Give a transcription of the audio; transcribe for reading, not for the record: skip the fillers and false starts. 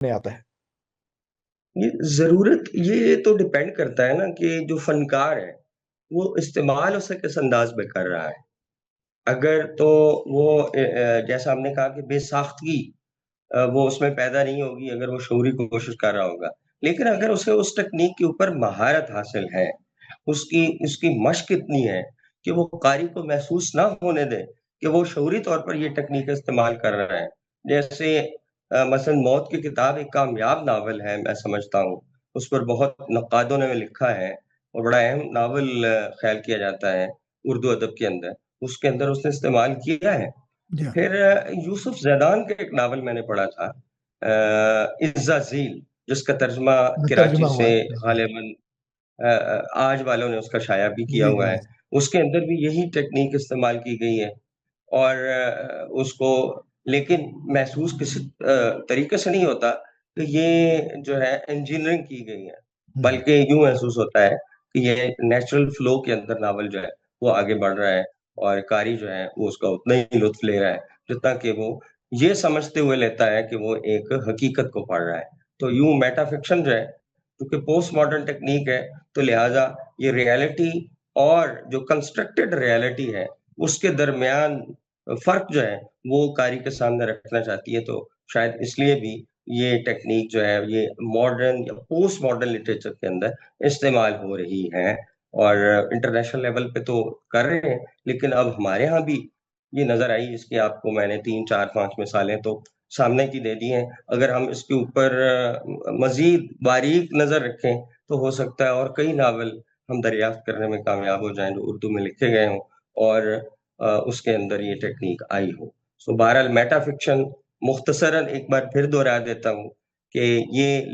نہیں آتا ہے؟ یہ ضرورت یہ تو ڈیپینڈ کرتا ہے نا کہ جو فنکار ہے وہ استعمال اسے کس انداز میں کر رہا ہے. اگر تو وہ جیسا ہم نے کہا کہ بے ساختگی وہ اس میں پیدا نہیں ہوگی اگر وہ شعوری کوشش کر رہا ہوگا. لیکن اگر اسے اس ٹیکنیک کے اوپر مہارت حاصل ہے، اس کی مشق اتنی ہے کہ وہ قاری کو محسوس نہ ہونے دے کہ وہ شعوری طور پر یہ ٹیکنیک استعمال کر رہا ہے. جیسے مثلا موت کی کتاب ایک کامیاب ناول ہے، میں سمجھتا ہوں اس پر بہت نقادوں نے لکھا ہے اور بڑا اہم ناول خیال کیا جاتا ہے اردو ادب کے اندر. اس کے اندر اس نے استعمال کیا ہے. جی ہاں. پھر یوسف زیدان کا ایک ناول میں نے پڑھا تھا، عزا ذیل، جس کا ترجمہ ترجمہ کراچی ہوا سے ہے جی. غالباً آج والوں نے اس کا شائع بھی کیا جی ہوا جی. ہے. اس کے اندر بھی یہی ٹیکنیک استعمال کی گئی ہے اور اس کو لیکن محسوس کسی طریقے سے نہیں ہوتا کہ یہ جو ہے انجینئرنگ کی گئی ہے، ہوں. بلکہ یوں محسوس ہوتا ہے کہ یہ نیچرل فلو کے اندر ناول جو ہے وہ آگے بڑھ رہا ہے اور قاری جو ہے وہ اس کا اتنا ہی لطف لے رہا ہے جتنا کہ وہ یہ سمجھتے ہوئے لیتا ہے کہ وہ ایک حقیقت کو پڑھ رہا ہے. تو یوں میٹا فکشن جو ہے کیونکہ پوسٹ ماڈرن ٹیکنیک ہے تو لہٰذا یہ ریالٹی اور جو کنسٹرکٹڈ ریالٹی ہے اس کے درمیان فرق جو ہے وہ قاری کے سامنے رکھنا چاہتی ہے. تو شاید اس لیے بھی یہ ٹیکنیک جو ہے یہ ماڈرن یا پوسٹ ماڈرن لٹریچر کے اندر استعمال ہو رہی ہے اور انٹرنیشنل لیول پہ تو کر رہے ہیں. لیکن اب ہمارے ہاں بھی یہ نظر آئی، جس کی آپ کو میں نے 3 4 5 مثالیں تو سامنے کی دے دی ہیں. اگر ہم اس کے اوپر مزید باریک نظر رکھیں تو ہو سکتا ہے اور کئی ناول ہم دریافت کرنے میں کامیاب ہو جائیں جو اردو میں لکھے گئے ہوں اور اس کے اندر یہ ٹیکنیک آئی ہو. سو بہرحال میٹا فکشن مختصراً ایک بار پھر دوہرا دیتا ہوں کہ یہ